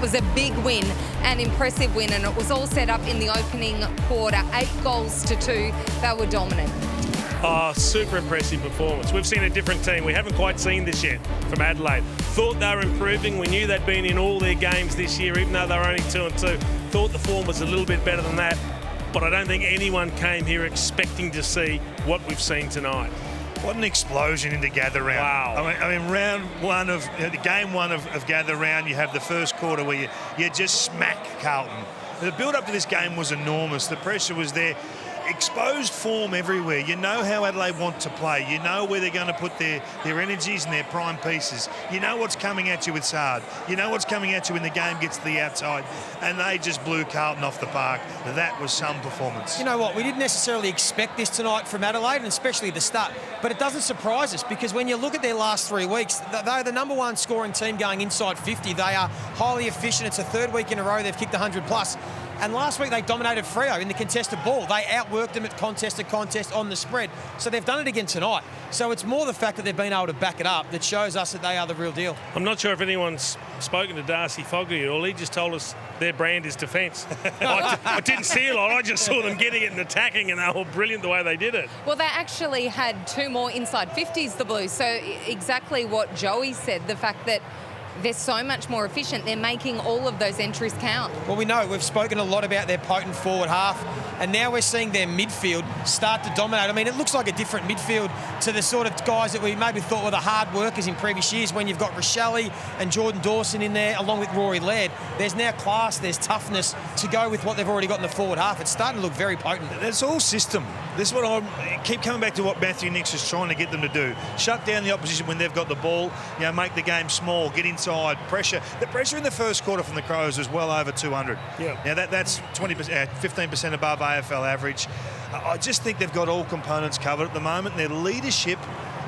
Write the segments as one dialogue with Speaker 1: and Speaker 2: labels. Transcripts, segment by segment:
Speaker 1: It was a big win, an impressive win, and it was all set up in the opening quarter. 8 goals to 2. They were dominant.
Speaker 2: Oh, super impressive performance. We've seen a different team. We haven't quite seen this yet from Adelaide. Thought they were improving. We knew they'd been in all their games this year, even though they were only 2-2. Thought the form was a little bit better than that. But I don't think anyone came here expecting to see what we've seen tonight.
Speaker 3: What an explosion into Gather Round.
Speaker 2: Wow.
Speaker 3: I mean round one of, game one of Gather Round, you have the first quarter where you just smack Carlton. The build-up to this game was enormous. The pressure was there. Exposed form everywhere. You know how Adelaide want to play. You know where they're going to put their energies and their prime pieces. You know what's coming at you with Sard. You know what's coming at you when the game gets to the outside. And they just blew Carlton off the park. That was some performance.
Speaker 4: You know what? We didn't necessarily expect this tonight from Adelaide, and especially the start. But it doesn't surprise us, because when you look at their last 3 weeks, they're the #1 scoring team going inside 50. They are highly efficient. It's the 3rd week in a row they've kicked 100+. And last week they dominated Freo in the contested ball. They outworked them at contest to contest on the spread. So they've done it again tonight. So it's more the fact that they've been able to back it up that shows us that they are the real deal.
Speaker 2: I'm not sure if anyone's spoken to Darcy Fogarty at all. He just told us their brand is defence. I didn't see a lot. I just saw them getting it and attacking, and they were brilliant the way they did it.
Speaker 1: Well, they actually had 2 more inside 50s, the Blues. So exactly what Joey said, the fact that they're so much more efficient. They're making all of those entries count.
Speaker 4: Well, we know. We've spoken a lot about their potent forward half, and now we're seeing their midfield start to dominate. I mean, it looks like a different midfield to the sort of guys that we maybe thought were the hard workers in previous years, when you've got Rochelle and Jordan Dawson in there, along with Rory Laird. There's now class, there's toughness to go with what they've already got in the forward half. It's starting to look very potent.
Speaker 3: That's all system. This is what I keep coming back to, what Matthew Nicks is trying to get them to do. Shut down the opposition when they've got the ball, make the game small, get inside, pressure. The pressure in the first quarter from the Crows was well over 200.
Speaker 2: Yeah.
Speaker 3: Now that's 20%, 15% above AFL average. I just think they've got all components covered at the moment. Their leadership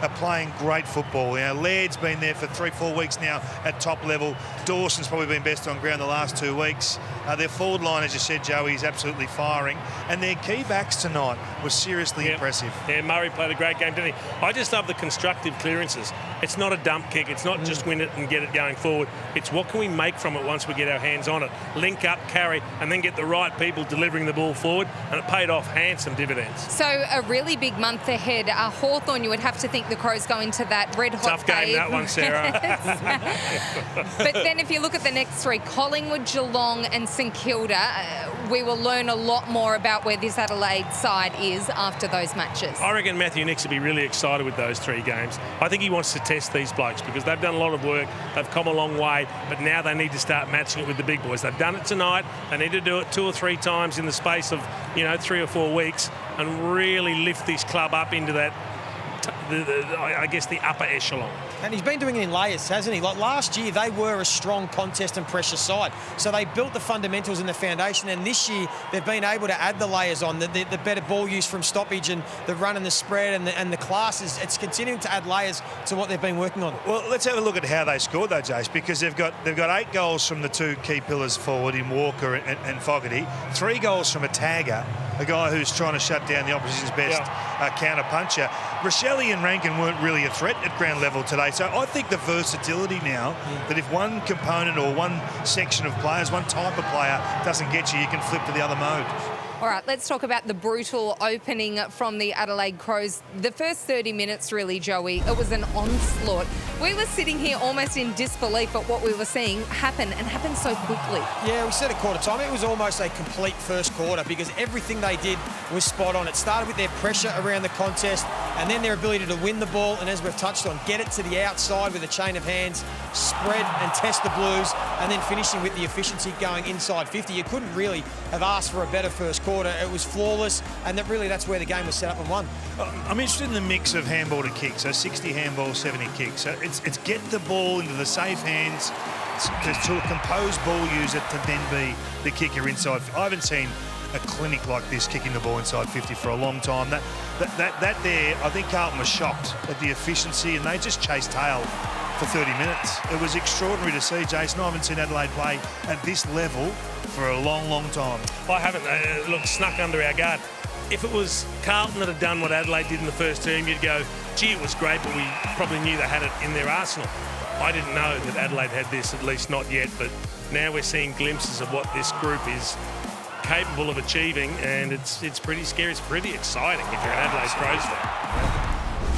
Speaker 3: are playing great football. Laird's been there for 3-4 weeks now at top level. Dawson's probably been best on ground the last 2 weeks. Their forward line, as you said, Joey, is absolutely firing. And their key backs tonight was seriously impressive.
Speaker 2: Yeah, Murray played a great game, didn't he? I just love the constructive clearances. It's not a dump kick. It's not just win it and get it going forward. It's what can we make from it once we get our hands on it. Link up, carry, and then get the right people delivering the ball forward. And it paid off handsome dividends.
Speaker 1: So a really big month ahead. Hawthorn, you would have to think the Crows go into that red-hot
Speaker 2: Tough game, that one, Sarah.
Speaker 1: But then if you look at the next 3, Collingwood, Geelong and St Kilda, we will learn a lot more about where this Adelaide side is after those matches.
Speaker 2: I reckon Matthew Nicks will be really excited with those 3 games. I think he wants to test these blokes because they've done a lot of work. They've come a long way, but now they need to start matching it with the big boys. They've done it tonight. They need to do it 2 or 3 times in the space of, 3 or 4 weeks and really lift this club up into that, I guess, the upper echelon.
Speaker 4: And he's been doing it in layers, hasn't he? Like last year, they were a strong contest and pressure side. So they built the fundamentals and the foundation. And this year, they've been able to add the layers on, the better ball use from stoppage and the run and the spread and the classes. It's continuing to add layers to what they've been working on.
Speaker 3: Well, let's have a look at how they scored, though, Jace, because they've got 8 goals from the 2 key pillars forward in Walker and Fogarty, 3 goals from a tagger, a guy who's trying to shut down the opposition's best counter-puncher. Rochelle and Rankin weren't really a threat at ground level today. So I think the versatility now, that if one component or one section of players, one type of player doesn't get you can flip to the other mode.
Speaker 1: All right, let's talk about the brutal opening from the Adelaide Crows. The first 30 minutes, really, Joey, it was an onslaught. We were sitting here almost in disbelief at what we were seeing happen, and happen so quickly.
Speaker 4: Yeah, we said at quarter time, it was almost a complete first quarter because everything they did was spot on. It started with their pressure around the contest and then their ability to win the ball, and as we've touched on, get it to the outside with a chain of hands, spread and test the Blues, and then finishing with the efficiency going inside 50. You couldn't really have asked for a better first quarter. It was flawless, and that's where the game was set up and won.
Speaker 3: I'm interested in the mix of handball to kick, so 60 handball, 70 kick. So it's get the ball into the safe hands to a composed ball user to then be the kicker inside. I haven't seen a clinic like this kicking the ball inside 50 for a long time. That there, I think Carlton was shocked at the efficiency, and they just chased tail for 30 minutes. It was extraordinary to see, Jason. I haven't seen Adelaide play at this level for a long, long time.
Speaker 2: I haven't. Look, snuck under our guard. If it was Carlton that had done what Adelaide did in the first term, you'd go, gee, it was great, but we probably knew they had it in their arsenal. I didn't know that Adelaide had this, at least not yet, but now we're seeing glimpses of what this group is capable of achieving, and it's pretty scary. It's pretty exciting if you're an Adelaide Crows fan.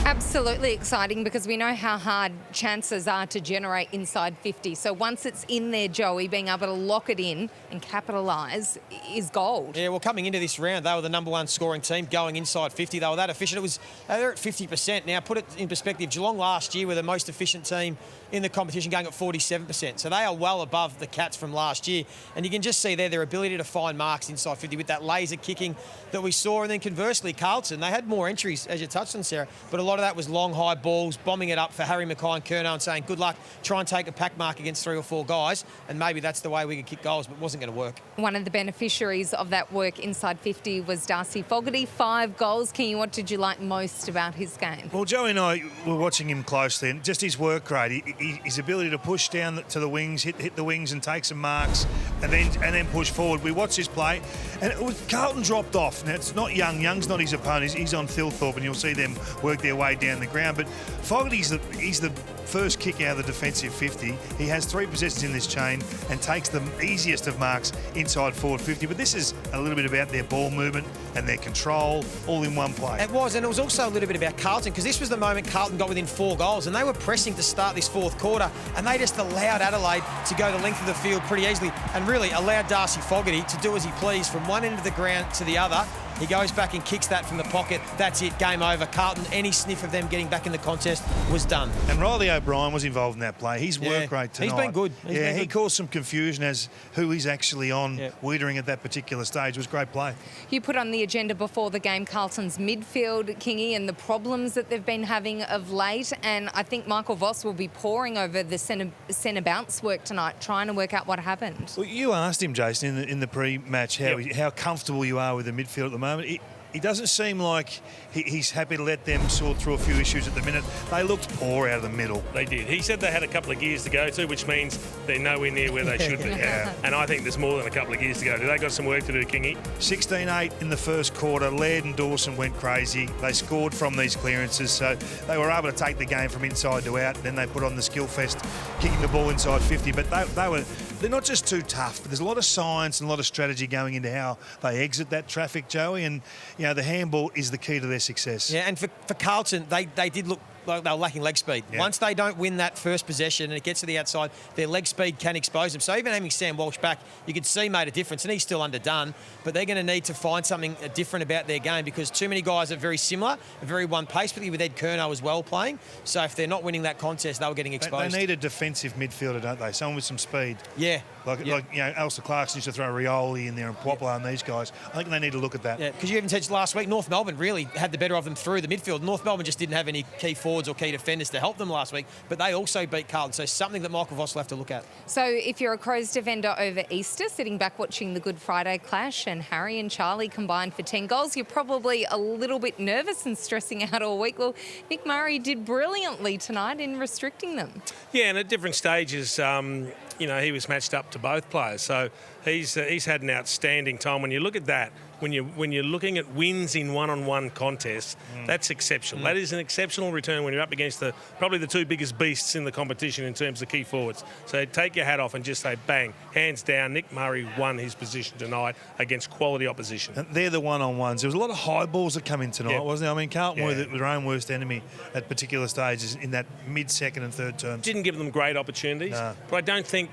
Speaker 1: Absolutely exciting, because we know how hard chances are to generate inside 50. So once it's in there, Joey, being able to lock it in and capitalise is gold.
Speaker 4: Yeah, well, coming into this round, they were the #1 scoring team going inside 50. They were that efficient. They're at 50%. Now, put it in perspective, Geelong last year were the most efficient team in the competition, going at 47%. So they are well above the Cats from last year. And you can just see there their ability to find marks inside 50 with that laser kicking that we saw. And then conversely, Carlton, they had more entries, as you touched on, Sarah, but a lot of that was long, high balls, bombing it up for Harry Mackay and Curnow and saying, good luck, try and take a pack mark against 3 or 4 guys, and maybe that's the way we could kick goals, but it wasn't going to work.
Speaker 1: One of the beneficiaries of that work inside 50 was Darcy Fogarty, 5 goals. Kingy, what did you like most about his game?
Speaker 3: Well, Joey and I were watching him closely, and just his work rate, his ability to push down to the wings, hit the wings and take some marks, and then push forward. We watched his play, and Carlton dropped off. Now, it's not Young. Young's not his opponent. He's on Thilthorpe, and you'll see them work their way down the ground. But Fogarty's he's the first kick out of the defensive 50. He has 3 possessions in this chain and takes the easiest of marks inside forward 50. But this is a little bit about their ball movement and their control all in one play.
Speaker 4: It was, and it was also a little bit about Carlton, because this was the moment Carlton got within 4 goals, and they were pressing to start this 4th quarter, and they just allowed Adelaide to go the length of the field pretty easily, and really allowed Darcy Fogarty to do as he pleased from one end of the ground to the other. He goes back and kicks that from the pocket. That's it, game over. Carlton, any sniff of them getting back in the contest was done.
Speaker 3: And Riley O'Brien was involved in that play. His work rate tonight.
Speaker 4: He's been good.
Speaker 3: He caused some confusion as who he's actually on Wiedering at that particular stage. It was a great play.
Speaker 1: You put on the agenda before the game Carlton's midfield, Kingy, and the problems that they've been having of late. And I think Michael Voss will be poring over the centre bounce work tonight, trying to work out what happened.
Speaker 3: Well, you asked him, Jason, in the pre-match how comfortable you are with the midfield at the moment. He doesn't seem like he's happy to let them sort through a few issues at the minute. They looked poor out of the middle.
Speaker 2: They did. He said they had a couple of gears to go to, which means they're nowhere near where they should be. And I think there's more than a couple of gears to go to. They've got some work to do, Kingy.
Speaker 3: 16-8 in the first quarter. Laird and Dawson went crazy. They scored from these clearances, so they were able to take the game from inside to out. Then they put on the skill fest, kicking the ball inside 50. But they're not just too tough, but there's a lot of science and a lot of strategy going into how they exit that traffic, Joey. And the handball is the key to their success.
Speaker 4: Yeah, and for Carlton, they did look like they were lacking leg speed.
Speaker 3: Yeah.
Speaker 4: Once they don't win that first possession and it gets to the outside, their leg speed can expose them. So even having Sam Walsh back, you could see made a difference, and he's still underdone. But they're going to need to find something different about their game, because too many guys are very similar, very one pace, particularly with Ed Curnow as well playing. So if they're not winning that contest, they were getting exposed.
Speaker 3: They need a defensive midfielder, don't they? Someone with some speed.
Speaker 4: Yeah.
Speaker 3: Like Alistair Clarkson used to throw Rioli in there and Poplar and these guys. I think they need to look at that.
Speaker 4: Yeah, because you even said last week, North Melbourne really had the better of them through the midfield. North Melbourne just didn't have any key forwards or key defenders to help them last week, but they also beat Carlton. So something that Michael Voss will have to look at.
Speaker 1: So if you're a Crows defender over Easter, sitting back watching the Good Friday clash, and Harry and Charlie combined for 10 goals, you're probably a little bit nervous and stressing out all week. Well, Nick Murray did brilliantly tonight in restricting them.
Speaker 2: Yeah, and at different stages, he was matched up to both players. So he's had an outstanding time. When you look at that, when you're looking at wins in one-on-one contests, that's exceptional. That is an exceptional return when you're up against probably the 2 biggest beasts in the competition in terms of key forwards. So take your hat off and just say, bang, hands down, Nick Murray won his position tonight against quality opposition.
Speaker 3: And they're the one-on-ones. There was a lot of high balls that come in tonight, wasn't there? I mean, Carlton were their own worst enemy at particular stages in that mid-second and third terms.
Speaker 2: Didn't give them great opportunities,
Speaker 3: No.
Speaker 2: but I don't think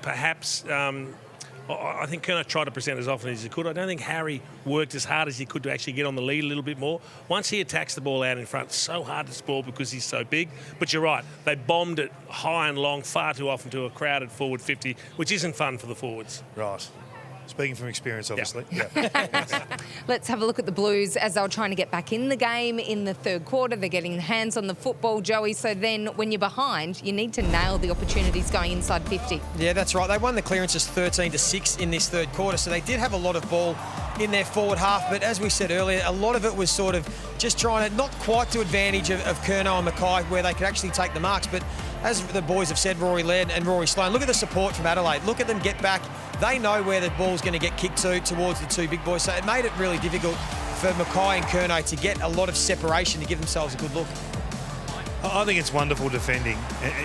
Speaker 2: perhaps... I think Curnow tried to present as often as he could. I don't think Harry worked as hard as he could to actually get on the lead a little bit more. Once he attacks the ball out in front, it's so hard to spoil because he's so big. But you're right, they bombed it high and long far too often to a crowded forward 50, which isn't fun for the forwards.
Speaker 3: Right. Speaking from experience, obviously.
Speaker 1: Let's have a look at the Blues as they were trying to get back in the game in the third quarter. They're getting hands on the football, Joey. So then when you're behind, you need to nail the opportunities going inside 50.
Speaker 4: Yeah, that's right. They won the clearances 13-6 in this third quarter. So they did have a lot of ball in their forward half. But as we said earlier, a lot of it was sort of just trying to, not quite to advantage of Curnow and Mackay, where they could actually take the marks. But as the boys have said, Rory Laird and Rory Sloane, look at the support from Adelaide. Look at them get back. They know where the ball's going to get kicked towards the 2 big boys. So it made it really difficult for Mackay and Curnow to get a lot of separation to give themselves a good look.
Speaker 3: I think it's wonderful defending.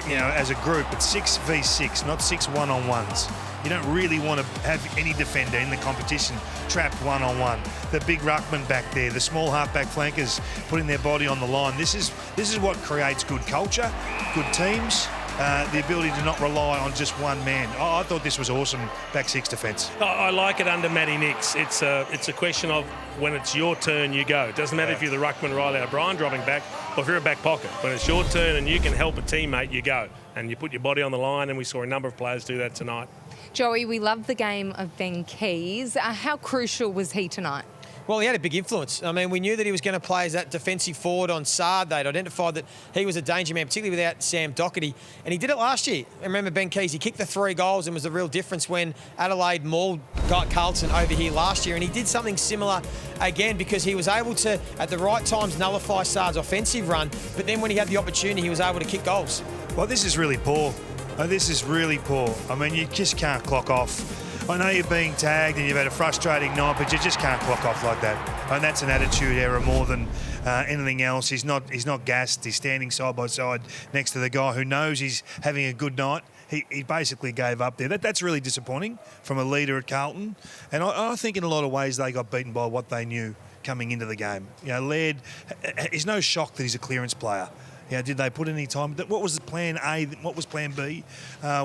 Speaker 3: As a group, it's 6v6, not 6 one-on-ones. You don't really want to have any defender in the competition trapped one-on-one. The big ruckman back there, the small halfback flankers putting their body on the line. This is what creates good culture, good teams, the ability to not rely on just one man. I thought this was awesome back six defence.
Speaker 2: I like it under Matty Nix. It's a question of when it's your turn, you go. It doesn't matter if you're the ruckman, Riley O'Brien dropping back, or if you're a back pocket. When it's your turn and you can help a teammate, you go. And you put your body on the line, and we saw a number of players do that tonight.
Speaker 1: Joey, we love the game of Ben Keays. How crucial was he tonight?
Speaker 4: Well, he had a big influence. I mean, we knew that he was going to play as that defensive forward on Sard. They'd identified that he was a danger man, particularly without Sam Doherty. And he did it last year. And remember, Ben Keays, he kicked the 3 goals and was the real difference when Adelaide mauled Carlton over here last year. And he did something similar again because he was able to, at the right times, nullify Sard's offensive run. But then when he had the opportunity, he was able to kick goals.
Speaker 3: Well, this is really poor. This is really poor. I mean, you just can't clock off. I know you're being tagged and you've had a frustrating night, but you just can't clock off like that. And that's an attitude error more than anything else. He's not gassed. He's standing side by side next to the guy who knows he's having a good night. He basically gave up there. That's really disappointing from a leader at Carlton. And I think in a lot of ways they got beaten by what they knew coming into the game. You know, Laird, it's no shock that he's a clearance player. Yeah, did they put any time? What was the plan A? What was plan B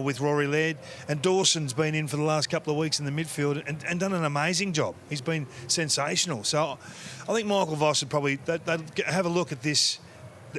Speaker 3: with Rory Laird? And Dawson's been in for the last couple of weeks in the midfield and done an amazing job. He's been sensational. So I think Michael Voss would probably they'd have a look at this,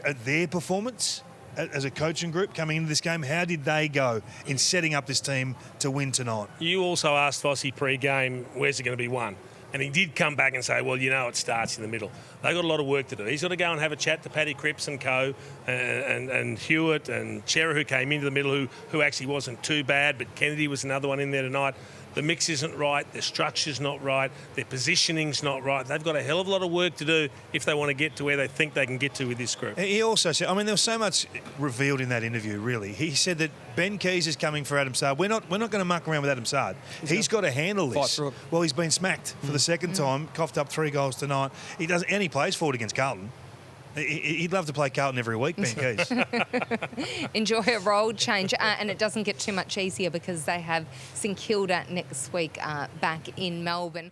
Speaker 3: at their performance as a coaching group coming into this game. How did they go in setting up this team to win tonight?
Speaker 2: You also asked Vossi pre-game, where's it going to be won? And he did come back and say, well, you know, it starts in the middle. They've got a lot of work to do. He's got to go and have a chat to Paddy Cripps and co, and Hewitt and Chera, who came into the middle, who actually wasn't too bad, but Kennedy was another one in there tonight. The mix isn't right, their structure's not right, their positioning's not right. They've got a hell of a lot of work to do if they want to get to where they think they can get to with this group.
Speaker 3: He also said, I mean, there was so much revealed in that interview, really. He said that Ben Keays is coming for Adam Sard. We're not going to muck around with Adam Sard. He's got to handle this. Well, he's been smacked for the second time, coughed up 3 goals tonight. He doesn't, and he plays forward against Carlton. He'd love to play Carlton every week, Ben Keays.
Speaker 1: Enjoy a role change, and it doesn't get too much easier because they have St Kilda next week back in Melbourne.